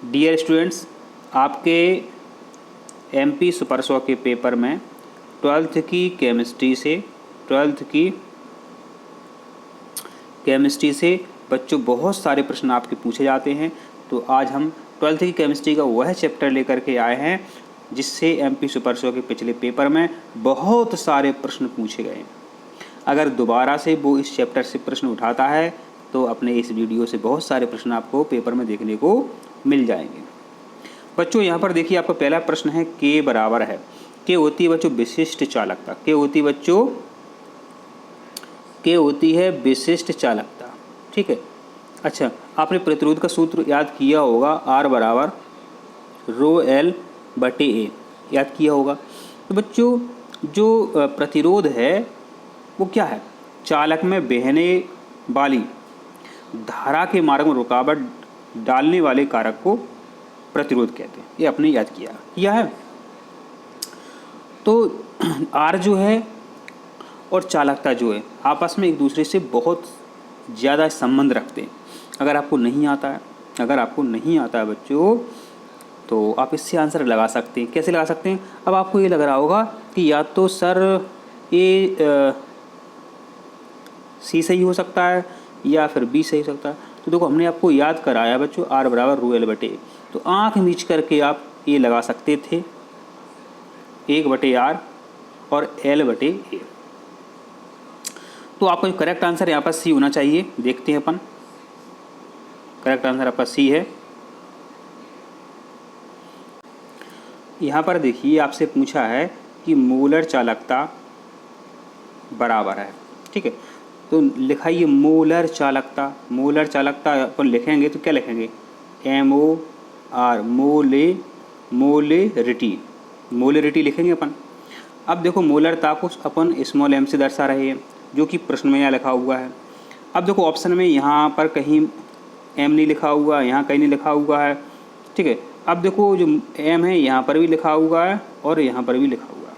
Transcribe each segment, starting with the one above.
Dear students, आपके MP super 100 के paper में 12th की केमिस्ट्री से बच्चों बहुत सारे प्रश्न आपके पूछे जाते हैं। तो आज हम 12th की केमिस्ट्री का वह चैप्टर लेकर के आए हैं जिससे एमपी सुपर 100 के पिछले पेपर में बहुत सारे प्रश्न पूछे गए। अगर दोबारा से वो इस चैप्टर से प्रश्न उठाता है तो अपने इस वीडियो से बहुत सारे प्रश्न आपको पेपर में देखने को मिल जाएंगे। बच्चों यहाँ पर देखिए, आपका पहला प्रश्न है के बराबर है। के होती है बच्चों विशिष्ट चालकता। के होती है विशिष्ट चालकता। ठीक है। अच्छा, आपने प्रतिरोध का सूत्र याद किया होगा, R बराबर रो एल बटे ए, याद किया होगा। तो बच्चों जो प्रतिरोध है वो क्या है? चालक में बहने वाली धारा के मार्ग में रुकावट डालने वाले कारक को प्रतिरोध कहते हैं। ये आपने याद किया है। तो R जो है और चालकता जो है आपस में एक दूसरे से बहुत ज़्यादा संबंध रखते हैं। अगर आपको नहीं आता है बच्चों, तो आप इससे आंसर लगा सकते हैं। कैसे लगा सकते हैं? अब आपको ये लग रहा होगा कि या तो सर ये सी सही हो सकता है या फिर बी सही हो सकता है। तो देखो, हमने आपको याद कराया बच्चों R बराबर रो एल बटे ए। तो आँख मीच करके आप ये लगा सकते थे 1/R और L बटे ए। तो आपका जो करेक्ट आंसर यहाँ पर सी होना चाहिए। देखते हैं अपन, करेक्ट आंसर आपका सी है। यहाँ पर देखिए, आपसे पूछा है कि मोलर चालकता बराबर है। ठीक है, तो लिखाइए मोलर चालकता। मोलर चालकता अपन लिखेंगे तो क्या लिखेंगे? MOR, मोलेरिटी लिखेंगे अपन। अब देखो, मोलरता को अपन स्मॉल m से दर्शा रहे हैं, जो कि प्रश्न में यहाँ लिखा हुआ है। अब देखो, ऑप्शन में यहाँ पर कहीं m नहीं लिखा हुआ, यहाँ कहीं नहीं लिखा हुआ है। ठीक है। अब देखो, जो m है यहाँ पर भी लिखा हुआ है और यहाँ पर भी लिखा हुआ है।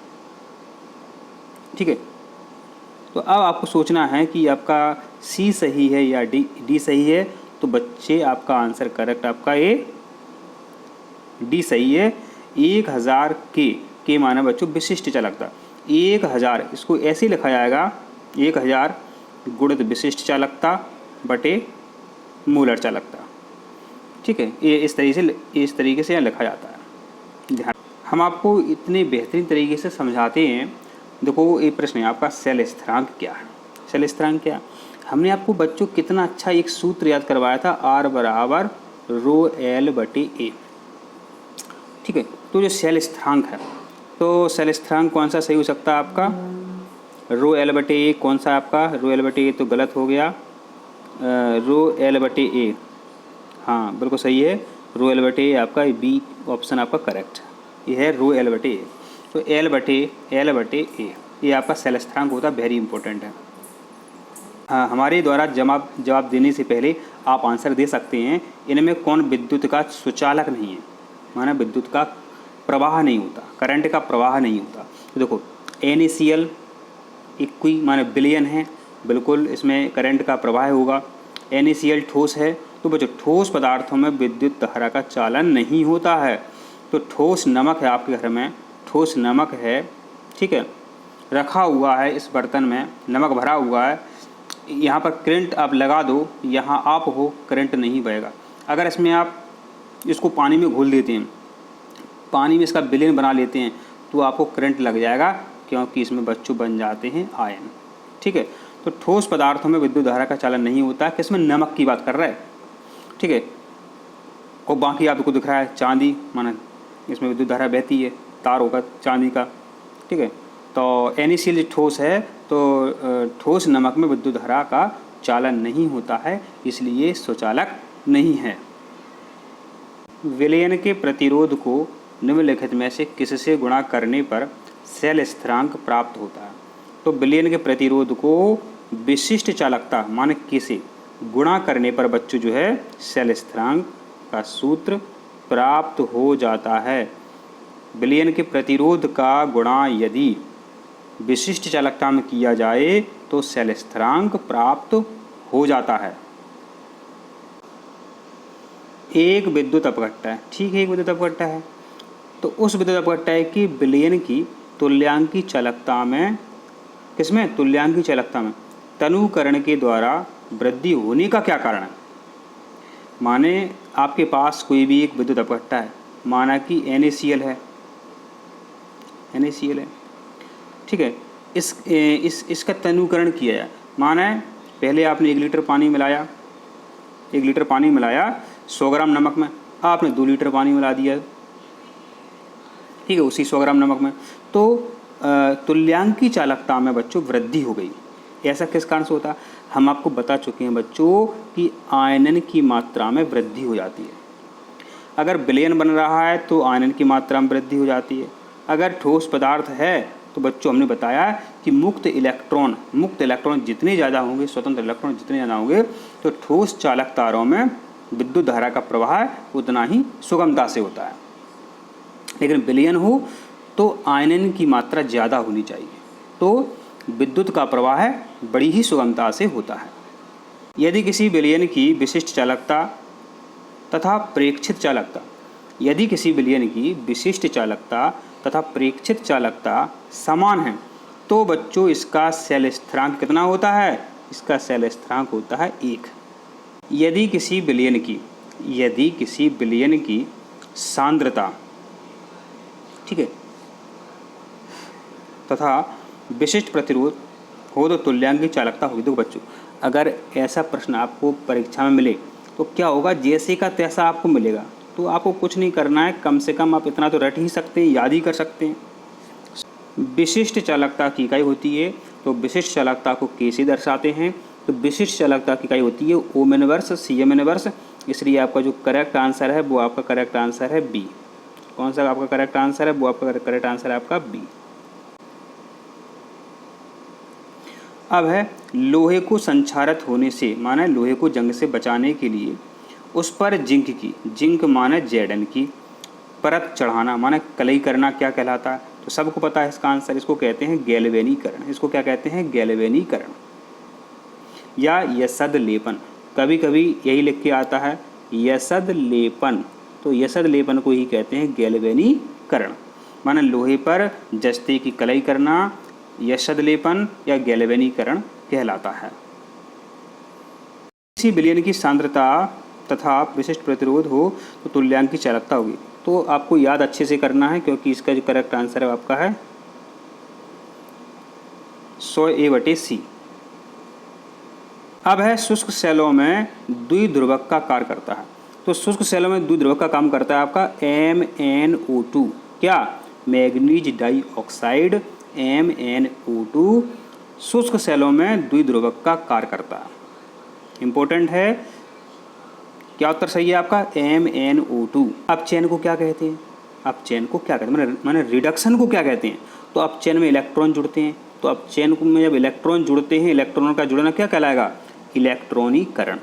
ठीक है। तो अब आपको सोचना है कि आपका सी सही है या डी सही है। तो बच्चे, आपका आंसर करेक्ट आपका ए डी सही है। 1000 के माना बच्चों विशिष्ट चालकता। 1000 इसको ऐसे लिखा जाएगा, 1000 गुणित विशिष्ट चालकता बटे मोलर चालकता। ठीक है, ये इस तरीके से यहाँ लिखा जाता है। ध्यान, हम आपको इतने बेहतरीन तरीके से समझाते हैं। देखो, ये प्रश्न है आपका, सेल स्थिरांक क्या है? सेल स्थिरांक क्या? हमने आपको बच्चों कितना अच्छा एक सूत्र याद करवाया था, R बराबर रो एल बटे ए। ठीक है। तो जो सेल स्थिरांक है, तो सेल स्थिरांक कौन सा सही हो सकता है आपका? रो एल बटे ए। कौन सा आपका? रो एल बटे ए तो गलत हो गया, रो एल बटे ए। हाँ, बिल्कुल सही है, रो एल बटे ए आपका, बी ऑप्शन आपका करेक्ट। ये है रो एल बटे ए। तो एल बटे ए ये आपका सेल स्थिरांक होता है, वेरी इंपॉर्टेंट है। हाँ, हमारे द्वारा जवाब देने से पहले आप आंसर दे सकते हैं, इनमें कौन विद्युत का सुचालक नहीं है? माना विद्युत का प्रवाह नहीं होता, करंट का प्रवाह नहीं होता। तो देखो, NaCl इक्वी माने बिलियन है, बिल्कुल इसमें करंट का प्रवाह होगा। NaCl ठोस है, तो बच्चों ठोस पदार्थों में विद्युत धारा का चालन नहीं होता है। तो ठोस नमक है आपके घर में, ठोस नमक है, ठीक है, रखा हुआ है इस बर्तन में, नमक भरा हुआ है। यहाँ पर करंट आप लगा दो, यहाँ आप हो, करंट नहीं बहेगा। अगर इसमें आप इसको पानी में घोल देते हैं, पानी में इसका विलयन बना लेते हैं, तो आपको करंट लग जाएगा, क्योंकि इसमें बच्चों बन जाते हैं आयन। ठीक है। तो ठोस पदार्थों में विद्युत धारा का चालन नहीं होता है। किसमें? नमक की बात कर रहा है। ठीक है। और बाकी आपको दिख रहा है चांदी, माना इसमें विद्युत धारा बहती है, तार होगा चांदी का। ठीक है। तो NaCl ठोस है, तो ठोस नमक में विद्युत धारा का चालन नहीं होता है, इसलिए सुचालक नहीं है। विलयन के प्रतिरोध को निम्नलिखित में से किससे गुणा करने पर सेल स्थिरांक प्राप्त होता है? तो विलयन के प्रतिरोध को विशिष्ट चालकता माने किसे गुणा करने पर बच्चों जो है सेल स्थिरांक का सूत्र प्राप्त हो जाता है। विलयन के प्रतिरोध का गुणा यदि विशिष्ट चालकता में किया जाए तो सेल स्थिरांक प्राप्त हो जाता है। एक विद्युत अपघट्टा है, ठीक है, एक विद्युत अपघट्टा है। तो उस विद्युत अपघट्टा की विलयन की तुल्यांकी चालकता में, किसमें, तुल्यांकी चालकता में तनुकरण के द्वारा वृद्धि होने का क्या कारण है। माने आपके पास कोई भी एक विद्युत अपघट्टा है, माना कि NaCl है, NaCl है, ठीक है। इसका तनुकरण किया जाए, माना है पहले आपने 1 लीटर पानी मिलाया, 1 लीटर पानी मिलाया 100 ग्राम नमक में, आपने 2 लीटर पानी मिला दिया, ठीक है, उसी 100 ग्राम नमक में। तो तुल्यांकी चालकता में बच्चों वृद्धि हो गई। ऐसा किस कारण से होता है, हम आपको बता चुके हैं बच्चों कि आयनन की मात्रा में वृद्धि हो जाती है। अगर विलयन बन रहा है तो आयनन की मात्रा में वृद्धि हो जाती है। अगर ठोस पदार्थ है तो बच्चों हमने बताया कि मुक्त इलेक्ट्रॉन जितने ज़्यादा होंगे, स्वतंत्र इलेक्ट्रॉन जितने ज़्यादा होंगे, तो ठोस चालक तारों में विद्युत धारा का प्रवाह उतना ही सुगमता से होता है। लेकिन विलयन हो तो आयनन की मात्रा ज़्यादा होनी चाहिए, तो विद्युत का प्रवाह बड़ी ही सुगमता से होता है। यदि किसी विलयन की विशिष्ट चालकता तथा प्रेक्षित चालकता, यदि किसी विलयन की विशिष्ट चालकता तथा प्रेक्षित चालकता समान है, तो बच्चों इसका सेल स्थिरांक कितना होता है, इसका सेल स्थिरांक होता है 1। यदि किसी विलयन की सांद्रता, ठीक है, तथा विशिष्ट प्रतिरोध हो तो तुल्यांकी चालकता होगी। देखो बच्चों, अगर ऐसा प्रश्न आपको परीक्षा में मिले तो क्या होगा, जैसे का तैसा आपको मिलेगा, तो आपको कुछ नहीं करना है, कम से कम आप इतना तो रट ही सकते हैं, याद ही कर सकते हैं। विशिष्ट चालकता की इकाई होती है, तो विशिष्ट चालकता को K से दर्शाते हैं। तो विशिष्ट चालकता की इकाई होती है ओम इनवर्स, Cm इनवर्स। इसलिए आपका जो करेक्ट आंसर है वो आपका करेक्ट आंसर है बी। कौन सा आपका करेक्ट आंसर है, वो आपका करेक्ट आंसर है आपका बी। अब है लोहे को संक्षारित होने से, माना लोहे को जंग से बचाने के लिए उस पर जिंक माने Zn की परत चढ़ाना, माने कलई करना क्या कहलाता है, तो सबको पता है इसका आंसर, इसको कहते हैं गैल्वेनीकरण। इसको क्या कहते हैं, गैल्वेनीकरण या यसद लेपन। कभी कभी यही लिख के आता है यसद लेपन, तो यसद लेपन को ही कहते हैं गैल्वेनीकरण। माने लोहे पर जस्ते की कलई करना यसद लेपन या गैल्वेनीकरण कहलाता है। किसी विलयन की सांद्रता तथा विशिष्ट प्रतिरोध हो तो तुल्यांकी चालकता होगी। तो आपको याद अच्छे से करना है, क्योंकि इसका जो करेक्ट आंसर है आपका है 100A/C। अब है शुष्क सेलों में द्विध्रुवक का कार्य करता है। तो शुष्क सेलों में द्विध्रुवक का काम करता है आपका MnO2, क्या, मैग्नीज डाइऑक्साइड MnO2 शुष्क सेलों में द्विध्रुवक का कार्य करता है। इंपॉर्टेंट है, क्या उत्तर सही है आपका, MnO2। अब चेन को क्या कहते हैं, अब चेन को क्या कहते हैं, मैंने रिडक्शन को क्या कहते हैं, तो अब चेन में इलेक्ट्रॉन जुड़ते हैं, तो अब चेन में जब इलेक्ट्रॉन जुड़ते हैं, इलेक्ट्रॉनों का जुड़ना क्या कहलाएगा, इलेक्ट्रॉनीकरण।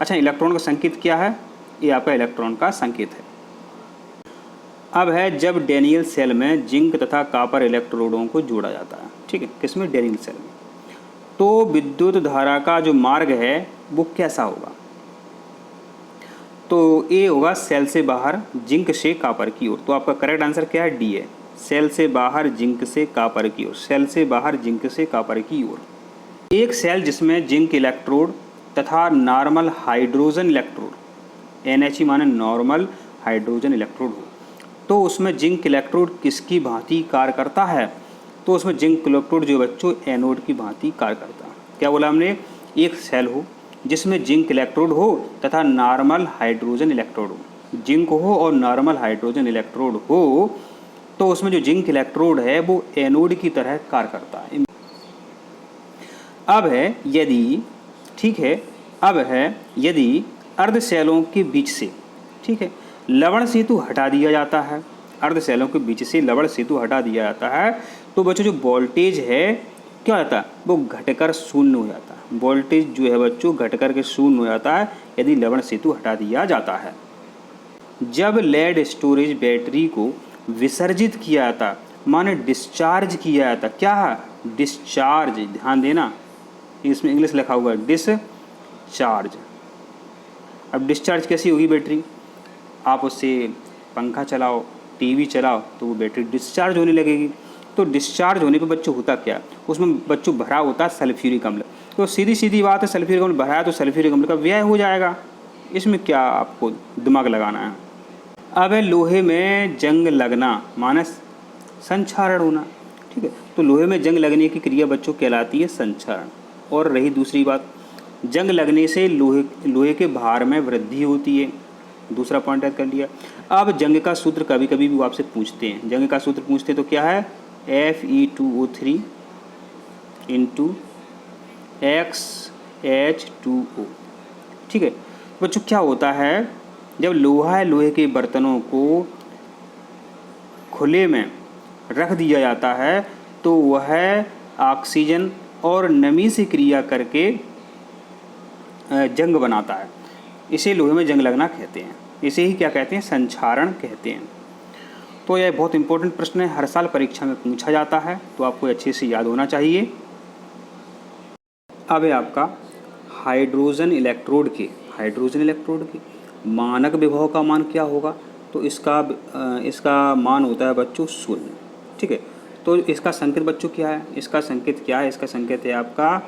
अच्छा, इलेक्ट्रॉन का संकेत क्या है, ये आपका इलेक्ट्रॉन का संकेत है। अब है जब डैनियल सेल में जिंक तथा कॉपर इलेक्ट्रोडों को जोड़ा जाता है, ठीक है, किसमें, डैनियल सेल में, तो विद्युत धारा का जो मार्ग है वो कैसा होगा, तो ए होगा सेल से बाहर जिंक से कॉपर की ओर। तो आपका करेक्ट आंसर क्या है, डी है, सेल से बाहर जिंक से कॉपर की ओर, सेल से बाहर जिंक से कॉपर की ओर। एक सेल जिसमें जिंक इलेक्ट्रोड तथा नॉर्मल हाइड्रोजन इलेक्ट्रोड, NHE माने नॉर्मल हाइड्रोजन इलेक्ट्रोड हो, तो उसमें जिंक इलेक्ट्रोड किसकी भांति कार्य करता है, तो उसमें जिंक इलेक्ट्रोड जो बच्चों एनोड की भांति कार्य करता है। क्या बोला हमने, एक सेल हो जिसमें जिंक इलेक्ट्रोड हो तथा नॉर्मल हाइड्रोजन इलेक्ट्रोड हो, जिंक हो और नॉर्मल हाइड्रोजन इलेक्ट्रोड हो, तो उसमें जो जिंक इलेक्ट्रोड है वो एनोड की तरह कार्य करता है। अब है यदि, ठीक है, अब है यदि अर्ध सेलों के बीच से, ठीक है, लवण सेतु हटा दिया जाता है, अर्ध सेलों के बीच से लवण सेतु हटा दिया जाता है, तो बच्चों जो वोल्टेज है क्या हो जाता है, वो घटकर शून्य हो जाता है। वोल्टेज जो है बच्चों घटकर के शून्य हो जाता है यदि लवण सेतु हटा दिया जाता है। जब लेड स्टोरेज बैटरी को विसर्जित किया जाता, माने डिस्चार्ज किया जाता, क्या, डिस्चार्ज, ध्यान देना इसमें इंग्लिश लिखा हुआ है डिस्चार्ज। अब डिस्चार्ज कैसी होगी बैटरी, आप उससे पंखा चलाओ, टीवी चलाओ तो वो बैटरी डिस्चार्ज होने लगेगी। तो डिस्चार्ज होने पे बच्चों होता क्या, उसमें बच्चों भरा होता है सल्फ्यूरिक अम्ल। तो सीधी सीधी बात है, सल्फ्यूरिक अम्ल भरा है तो सल्फ्यूरिक अम्ल का व्यय हो जाएगा। इसमें क्या आपको दिमाग लगाना है। अब है लोहे में जंग लगना माने संक्षारण होना। ठीक है, तो लोहे में जंग लगने की क्रिया बच्चों कहलाती है संक्षारण। और रही दूसरी बात, जंग लगने से लोहे के भार में वृद्धि होती है। दूसरा पॉइंट याद कर लिया। अब जंग का सूत्र कभी कभी भी वो आपसे पूछते हैं, जंग का सूत्र पूछते हैं तो क्या है, Fe2O3 इंटू XH2O। ठीक है बच्चों, क्या होता है जब लोहे के बर्तनों को खुले में रख दिया जाता है तो वह ऑक्सीजन और नमी से क्रिया करके जंग बनाता है। इसे लोहे में जंग लगना कहते हैं। इसे ही क्या कहते हैं, संक्षारण कहते हैं। तो यह बहुत इंपॉर्टेंट प्रश्न है, हर साल परीक्षा में पूछा जाता है, तो आपको अच्छे से याद होना चाहिए। अब है आपका हाइड्रोजन इलेक्ट्रोड के मानक विभव का मान क्या होगा। तो इसका मान होता है बच्चों 0। ठीक है, तो इसका संकेत बच्चों क्या है, इसका संकेत क्या है, इसका संकेत है आपका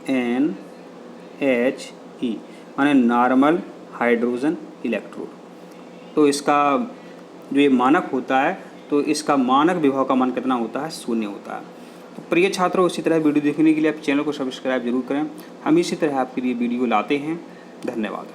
NaHE माने नॉर्मल हाइड्रोजन इलेक्ट्रोड। तो इसका जो ये मानक होता है, तो इसका मानक विभव का मान कितना होता है, 0 होता है। तो प्रिय छात्रों, इसी तरह वीडियो देखने के लिए आप चैनल को सब्सक्राइब जरूर करें। हम इसी तरह आपके लिए वीडियो लाते हैं। धन्यवाद।